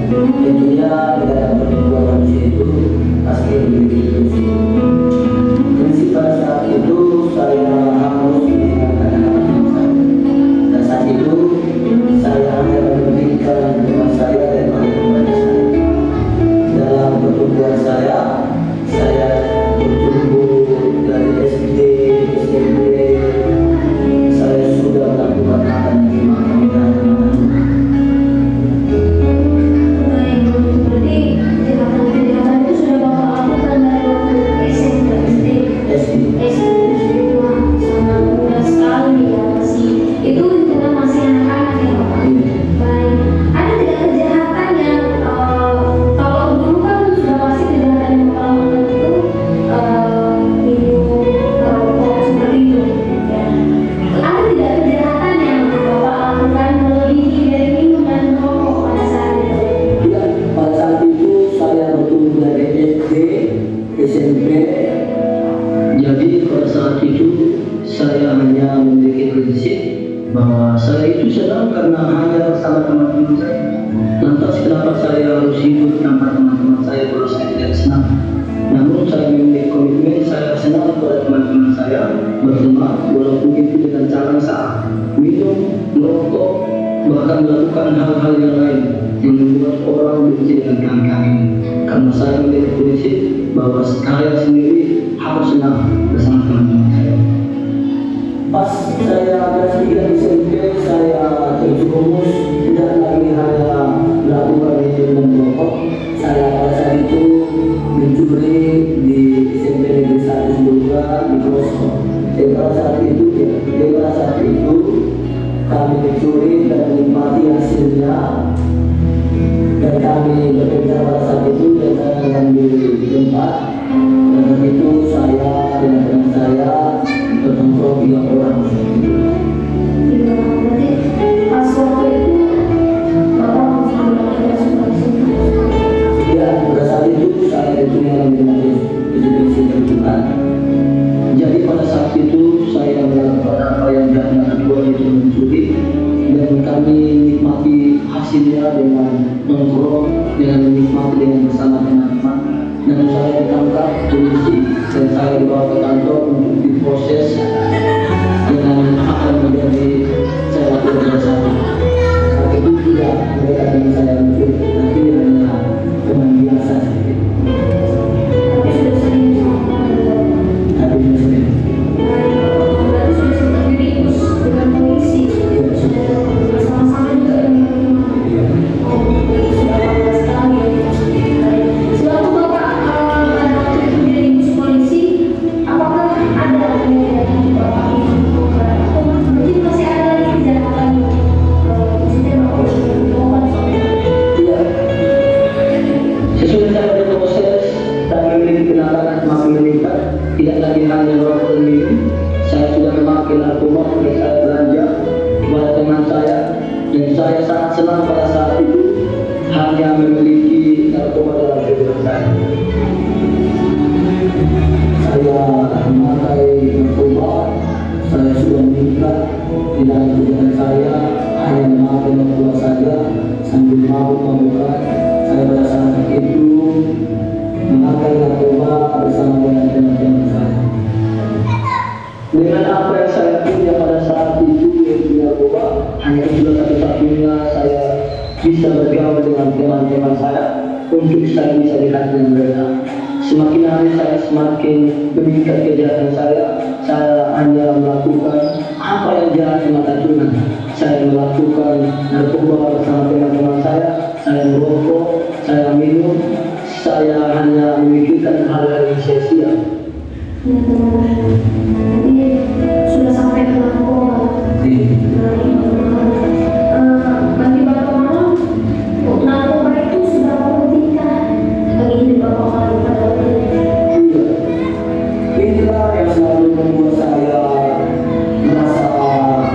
Tentunya di dalam pertumbuhan manusia itu pasti memiliki prinsip. Prinsip pada saat itu saya harus mendengarkan anak-anak saya. Dan saat itu saya hanya mementingkan teman saya dan keluarga saya. Dalam pertumbuhan saya bertumbuh dari SD, SMP. Saya sudah melakukan hal yang dimakamkan. SMP. Jadi pada saat itu saya hanya memiliki prinsip bahwa saya itu senang karena hanya bersama teman-teman saya. Lantas kenapa saya harus hidup tanpa teman-teman saya kalau saya tidak senang? Namun saya memiliki komitmen, saya senang pada teman-teman saya berteman walaupun itu dengan cara salah, minum, merokok, bahkan melakukan hal-hal yang lain yang membuat orang benci dengan kami. Karena saya memiliki prinsip bahwa saya sendiri harus senang bersama teman-teman saya. Pas saya kelas 3 SMP, saya terjerumus tidak lagi hanya melakukan minum dan merokok. Saya pada saat itu mencuri di SMP Negeri 1 Sebuga di Grosok. Pada saat itu kami mencuri dan menikmati hasilnya. Dan kami bekerja pada saat itu dan saya mengambil tempat. Dan begitu saya dan teman saya bertongkrong 3 orang. Pas waktu itu Bapak ya, pada saat itu saya itu yang menjadi Tuhan. Jadi pada saat itu saya melakukan apa yang diajarkan Tuhan itu mencuri, dan kami nikmati hasilnya dengan nongkrong, dengan menikmati dengan bersama teman-teman. Dan saya ditangkap polisi dan saya dibawa ke kantor untuk diproses dengan apa yang menjadi saya lakukan pada saat itu. Saat itu tidak mereka dengan saya mencuri, tapi hanya teman biasa saja. Tapi sudah sering. Dengan polisi. Sama-sama juga sewaktu Bapak pada waktu itu menjadi polisi, apakah ada kemudian Bapak itu atau mungkin masih ada lagi kejahatan sistem sesudah saya berproses dan memiliki kenalan semakin meningkat, tidak lagi hanya merokok dan minum, saya sudah memakai narkoba dan saya belanja kepada teman saya, dan saya sangat senang pada saat itu hanya memiliki narkoba dalam kehidupan saya. Saya memakai narkoba, saya sudah meningkat di dalam kehidupan saya, hanya memakai narkoba saja sambil mabuk-mabukan. Saya pada saat itu memakai narkoba bersama dengan teman-teman saya. Dengan apa yang saya punya pada saat itu yaitu narkoba, hanya itulah satu-satunya saya bisa bergaul dengan teman-teman saya untuk saya bisa dekat dengan mereka. Semakin hari saya semakin meningkat kejahatan saya hanya melakukan apa yang jahat di mata Tuhan. Saya melakukan narkoba bersama teman-teman saya merokok, saya minum, saya hanya memikirkan hal-hal yang sia-sia. Jadi sudah sampai ke narkoba. Bagi Bapak Malam, narkoba itu sudah pentingkah bagi hidup Bapak Malam pada waktu itu? Inilah yang selalu membuat saya merasa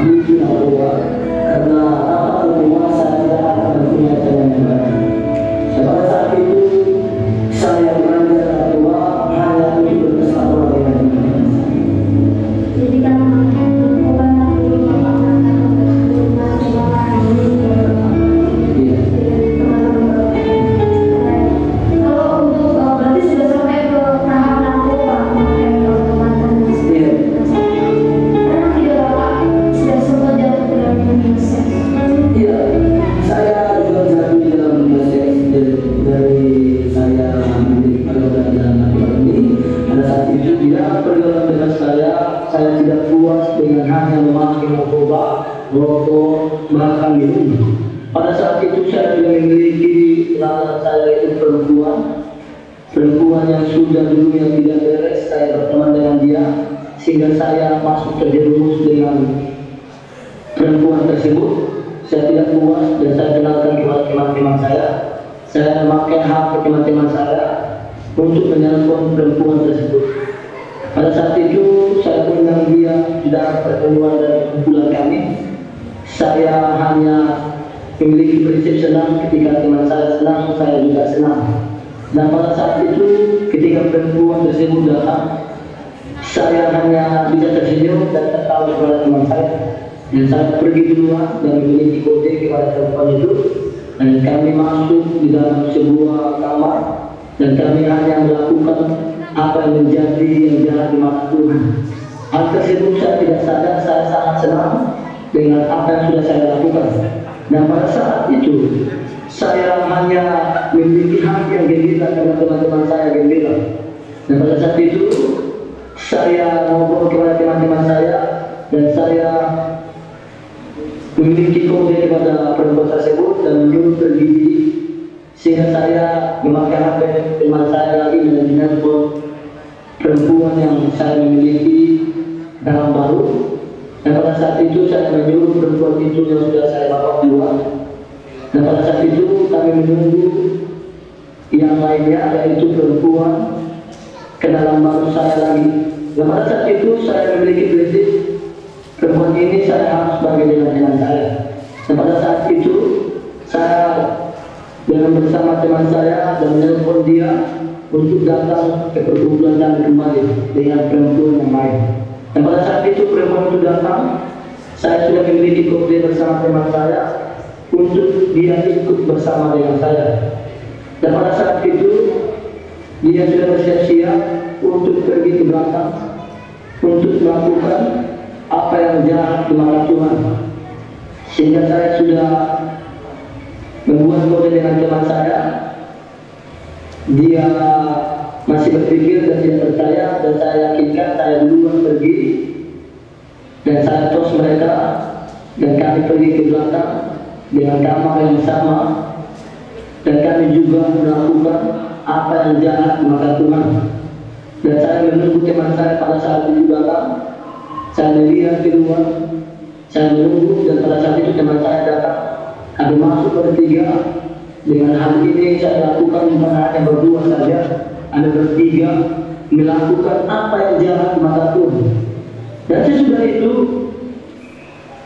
benci narkoba, karena tanpa narkoba saya tidak akan punya teman yang baik. Pada saat itu saya berada memiliki lawan saya itu perempuan yang sudah dulunya tidak beres. Saya berteman dengan dia sehingga saya masuk terjerumus dengan perempuan tersebut. Saya tidak puas dan saya kenalkan kepada teman-teman saya. Saya memakai hak teman-teman saya untuk menelpon perempuan tersebut. Pada saat itu saya undang dia di dalam pertemuan dan kumpulan kami. Saya hanya memiliki prinsip senang, ketika teman saya senang, saya juga senang. Dan pada saat itu ketika perempuan tersebut datang, saya hanya bisa tersenyum dan tertawa kepada teman saya. Dan saya pergi duluan dan memiliki kode kepada perempuan itu. Dan kami masuk di dalam sebuah kamar dan kami hanya melakukan apa yang menjadi yang jahat di mata Tuhan. Hal tersebut saya tidak sadar, saya sangat senang dengan apa yang sudah saya lakukan. Dan pada saat itu saya hanya memiliki hati yang gembira karena teman-teman saya gembira. Dan pada saat itu saya ngobrol kepada teman-teman saya dan saya memiliki kode kepada perempuan tersebut dan menyuruh pergi, sehingga saya memakai HP teman saya lagi dan menelpon perempuan yang saya memiliki dalam baru. Dan pada saat itu saya menyuruh perempuan itu yang sudah saya bawa keluar. Dan pada saat itu kami menunggu yang lainnya, yaitu perempuan ke dalam baru saya lagi. Dan pada saat itu saya memiliki prinsip, perempuan ini saya harus bagi dengan teman saya. Dan pada saat itu saya dengan bersama teman saya dan menelpon dia untuk datang ke perkumpulan kami kembali dengan perempuan yang lain. Dan pada saat itu perempuan itu datang, saya sudah memiliki kode bersama teman saya untuk dia ikut bersama dengan saya. Dan pada saat itu dia sudah bersiap-siap untuk pergi ke belakang untuk melakukan apa yang jahat di mata Tuhan. Sehingga saya sudah membuat kode dengan teman saya. Dia masih berpikir dan tidak percaya, dan saya yakinkan saya duluan pergi dan saya tos mereka dan kami pergi ke belakang dengan kamar yang sama dan kami juga melakukan apa yang jahat di mata Tuhan. Dan saya menunggu teman saya pada saat itu datang. Saya melihat keluar, saya menunggu dan pada saat itu teman saya datang. Kami masuk bertiga. Dengan hal ini saya lakukan bukan hanya berdua saja, ada bertiga melakukan apa yang jahat di mata Tuhan. Dan sesudah itu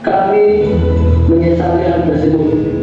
kami menyesali hal tersebut.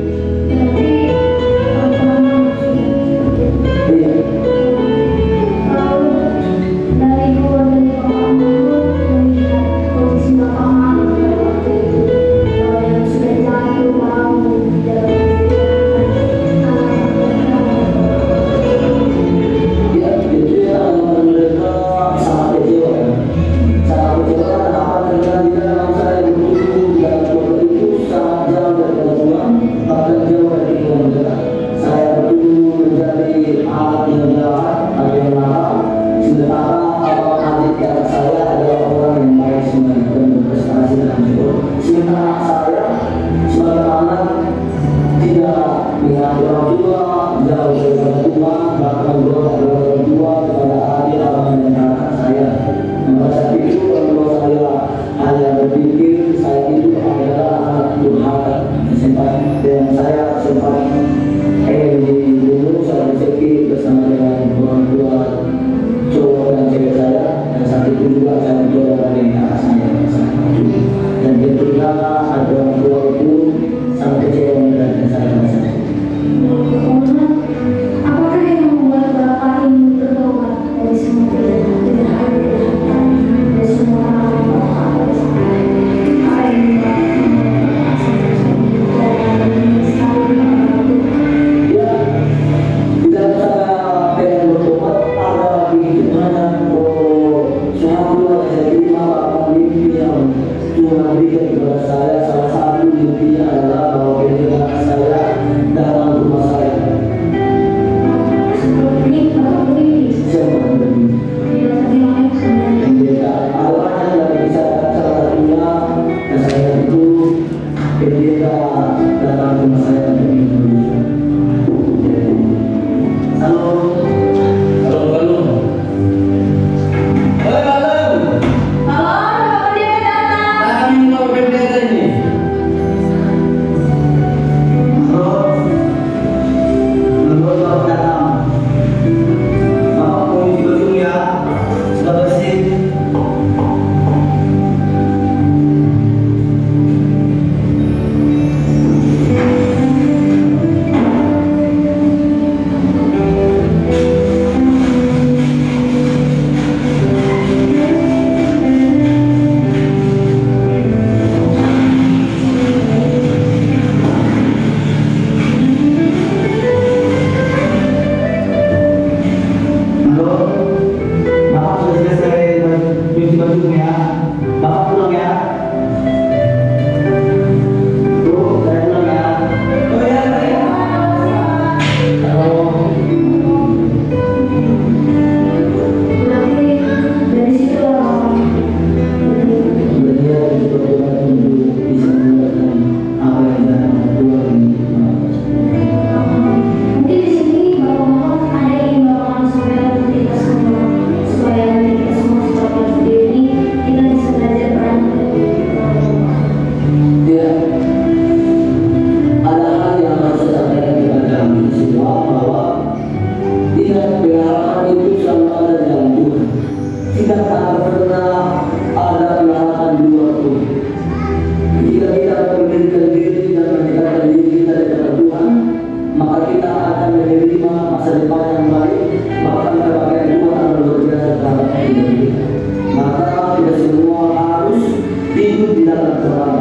menerima masa depan yang baik, bahkan kebahagiaan Tuhan akan luar biasa dalam hidup kita. Maka tidak semua harus hidup di dalam terang.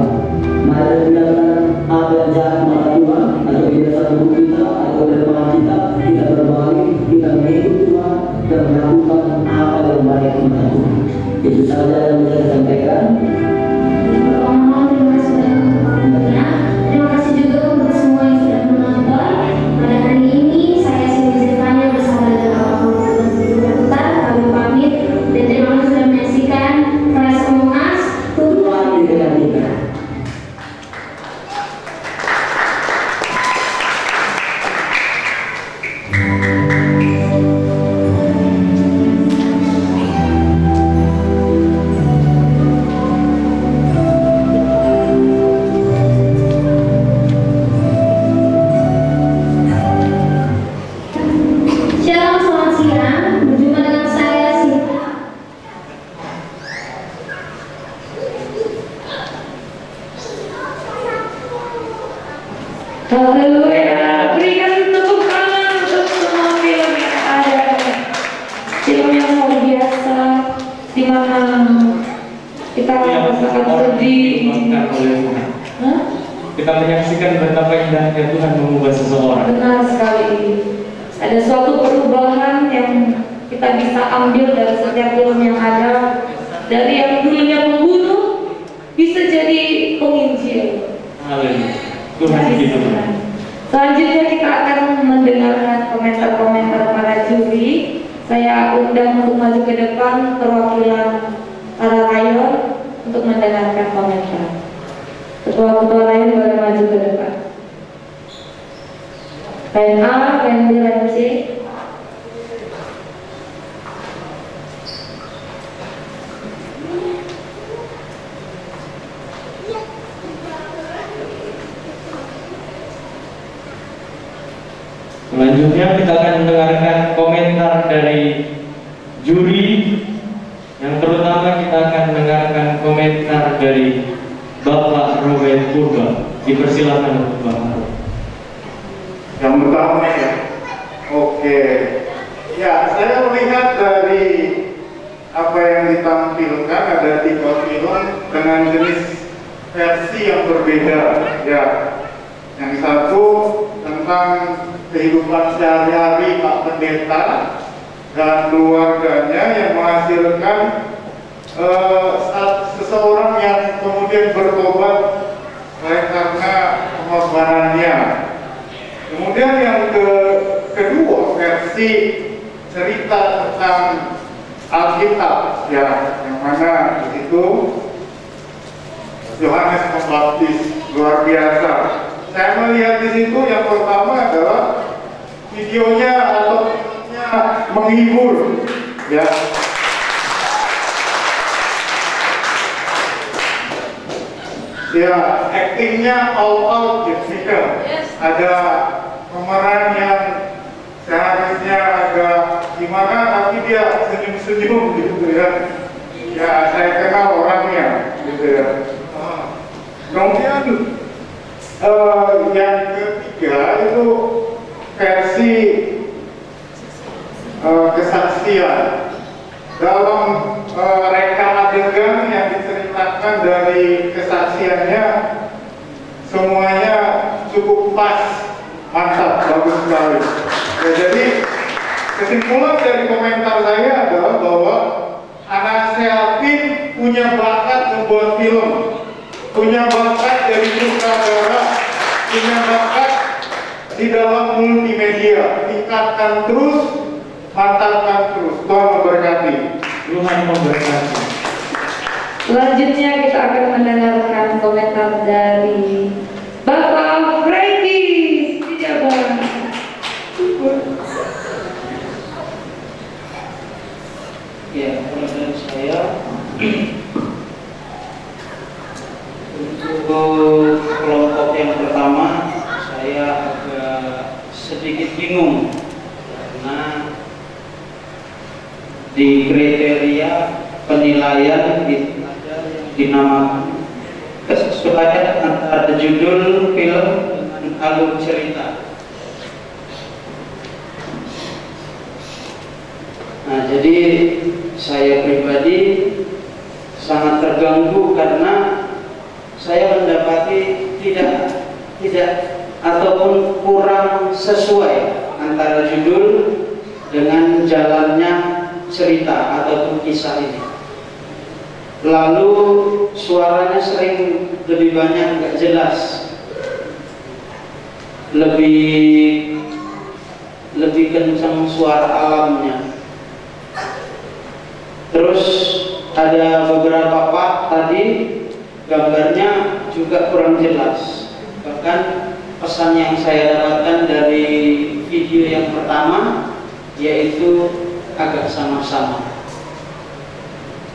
Mari biarkan apa yang jahat mata Tuhan atau kebiasaan buruk kita atau kelemahan kita berbalik, kita mengikut Tuhan dan melakukan apa yang baik mata Tuhan. Itu saja yang bisa saya sampaikan. Terima kasih juga untuk semua yang sudah menonton. Pada hari ini saya Sri Stefania bersama dengan kami pamit dan terima kasih sudah menyaksikan Kelas Mongas Tuhan dengan kita. Shalom, selamat siang. Berjumpa dengan saya Sita. Haleluya, berikan tepuk tangan untuk semua film yang ada. Film yang luar biasa, di mana kita merasakan sedih. Hah? Kita menyaksikan betapa indahnya Tuhan mengubah seseorang. Benar sekali. Ada suatu perubahan yang kita bisa ambil dari setiap film yang ada. Dari yang dulunya pembunuh bisa jadi penginjil. Haleluya. Tuhan begitu. Selanjutnya kita akan mendengarkan komentar-komentar para juri. Saya undang untuk maju ke depan perwakilan para rayon untuk mendengarkan komentar. Ketua-ketua rayon boleh maju ke depan. Rayon A, Rayon B, Rayon C. Selanjutnya kita akan mendengarkan komentar dari juri. Yang terutama kita akan mendengarkan komentar dari Bapak Robert Purba. Dipersilakan untuk Bapak. Yang pertama ya, oke. Ya, saya melihat dari apa yang ditampilkan ada 3 film dengan jenis versi yang berbeda. Ya, yang satu tentang kehidupan sehari-hari Pak Pendeta dan keluarganya yang menghasilkan seseorang yang kemudian bertobat oleh karena pengorbanannya. Kemudian yang kedua versi cerita tentang Alkitab, ya, yang mana di situ Yohanes Pembaptis luar biasa. Saya melihat di situ yang pertama adalah videonya atau filmnya menghibur, ya. Ya, actingnya all out gitu. Ada pemeran yang seharusnya agak gimana, tapi dia senyum-senyum gitu ya. Ya, saya kenal orangnya gitu ya. Kemudian yang ketiga itu versi kesaksian. Dalam reka adegan yang diceritakan dari kesaksiannya, semuanya cukup pas, mantap, bagus sekali. Ya, jadi kesimpulan dari komentar saya adalah bahwa anak Selvin punya bakat membuat film, punya bakat dari sutradara, punya bakat di dalam multimedia. Tingkatkan terus, mantapkan terus. Tuhan memberkati. Tuhan memberkati. Selanjutnya kita akan mendengarkan komentar dari Bapak Franky Sijaban. Ya, kalau dari saya untuk kelompok yang pertama saya agak sedikit bingung karena di kriteria penilaian itu ada yang dinamakan kesesuaian antara judul film dengan alur cerita. Jadi saya pribadi sangat terganggu karena saya mendapati tidak ataupun kurang sesuai antara judul dengan jalannya cerita ataupun kisah ini. Lalu suaranya sering lebih banyak nggak jelas, lebih kencang suara alamnya. Terus ada beberapa part tadi gambarnya juga kurang jelas. Bahkan pesan yang saya dapatkan dari video yang pertama yaitu agak sama-sama.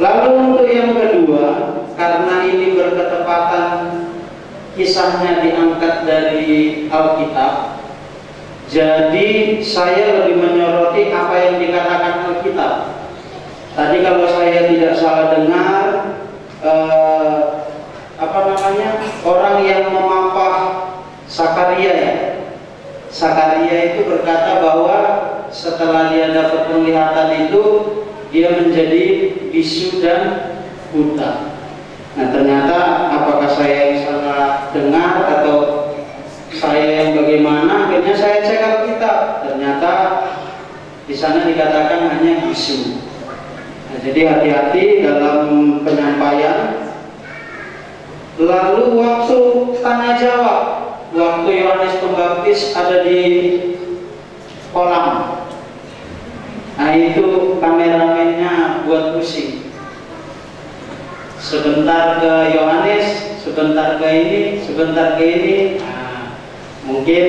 Lalu untuk yang kedua, karena ini berketepatan kisahnya diangkat dari Alkitab, jadi saya lebih menyoroti apa yang dikatakan Alkitab. Tadi kalau saya tidak salah dengar, orang yang memampah Sakaria ya. Sakaria itu berkata bahwa setelah dia dapat penglihatan itu dia menjadi bisu dan buta. Nah ternyata apakah saya yang salah dengar atau saya yang bagaimana? Akhirnya saya cek Alkitab. Ternyata di sana dikatakan hanya bisu. Nah, jadi hati-hati dalam penyampaian. Lalu waktu tanya jawab, waktu Yohanes Pembaptis ada di kolam, nah itu kameramennya buat pusing. Sebentar ke Yohanes, sebentar ke ini, sebentar ke ini. Nah, mungkin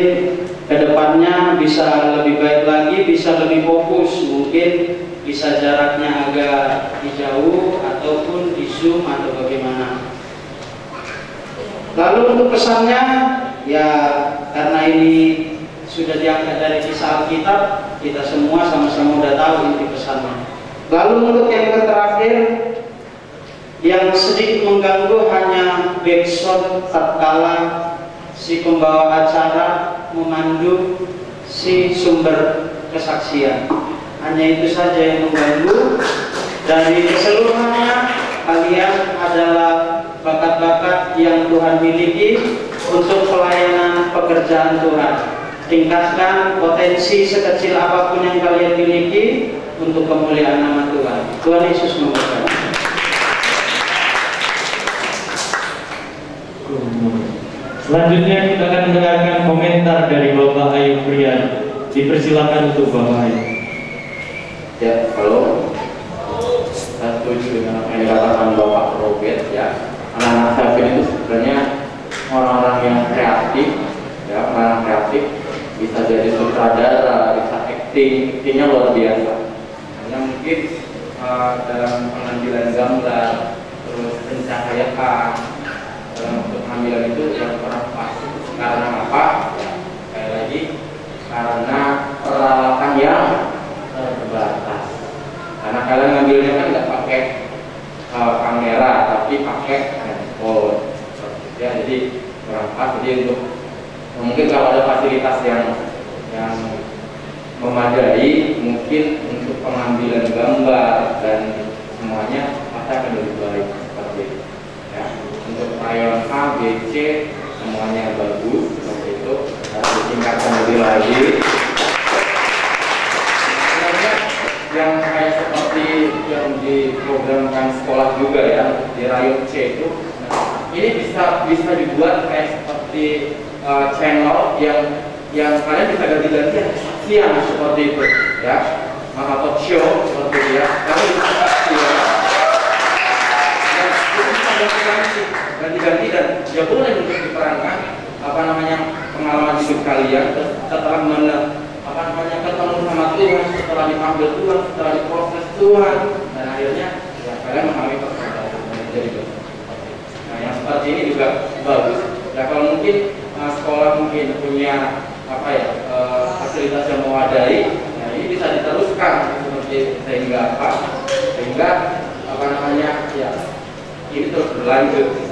kedepannya bisa lebih baik lagi, bisa lebih fokus, mungkin bisa jaraknya agak dijauh ataupun di zoom atau bagaimana. Lalu untuk pesannya, ya karena ini sudah diangkat dari kisah Alkitab, kita semua sama-sama udah tahu inti pesannya. Lalu untuk yang terakhir, yang sedikit mengganggu hanya backsound tatkala si pembawa acara memandu si sumber kesaksian. Hanya itu saja yang mengganggu. Dari keseluruhannya, kalian adalah bakat-bakat yang Tuhan miliki untuk pelayanan pekerjaan Tuhan. Tingkatkan potensi sekecil apapun yang kalian miliki untuk kemuliaan nama Tuhan. Tuhan Yesus memberkati. Selanjutnya kita akan mendengarkan komentar dari Bapak Ayu Priyan. Dipersilakan untuk Bapak Ayu. Ya, halo. Saya setuju dengan apa yang dikatakan Bapak Robert ya. Anak-anak saya itu sebenarnya orang-orang yang kreatif, ya, orang kreatif, bisa jadi sutradara, bisa actingnya luar biasa. Hanya mungkin dalam pengambilan gambar, terus pencahayaan, dalam pengambilan itu yang kurang pas. Karena apa? Ya, sekali lagi, karena peralatan yang terbatas. Karena kalian ngambilnya kan nggak pakai kamera, tapi pakai handphone. Ya, jadi kurang pas. Jadi untuk mungkin kalau ada fasilitas yang memadai, mungkin untuk pengambilan gambar dan semuanya pasti akan lebih baik seperti itu. Ya, untuk rayon A, B, C semuanya bagus seperti itu. Harus ditingkatkan lebih lagi. Yang kayak seperti yang diprogramkan sekolah juga ya, di rayon C itu, ini bisa dibuat kayak seperti channel yang kalian bisa ganti-gantian siang seperti itu ya, atau show seperti itu ya, kalian bisa siang dan itu bisa ganti-ganti dan ya boleh untuk diperankan pengalaman hidup kalian setelah ketemu sama Tuhan, setelah dipanggil Tuhan, setelah diproses Tuhan, dan akhirnya ya kalian mengalami pertobatan menjadi baik. Nah yang seperti ini juga bagus. Ya kalau mungkin sekolah mungkin punya fasilitas yang memadai, nah ini bisa diteruskan seperti sehingga ya ini terus berlanjut.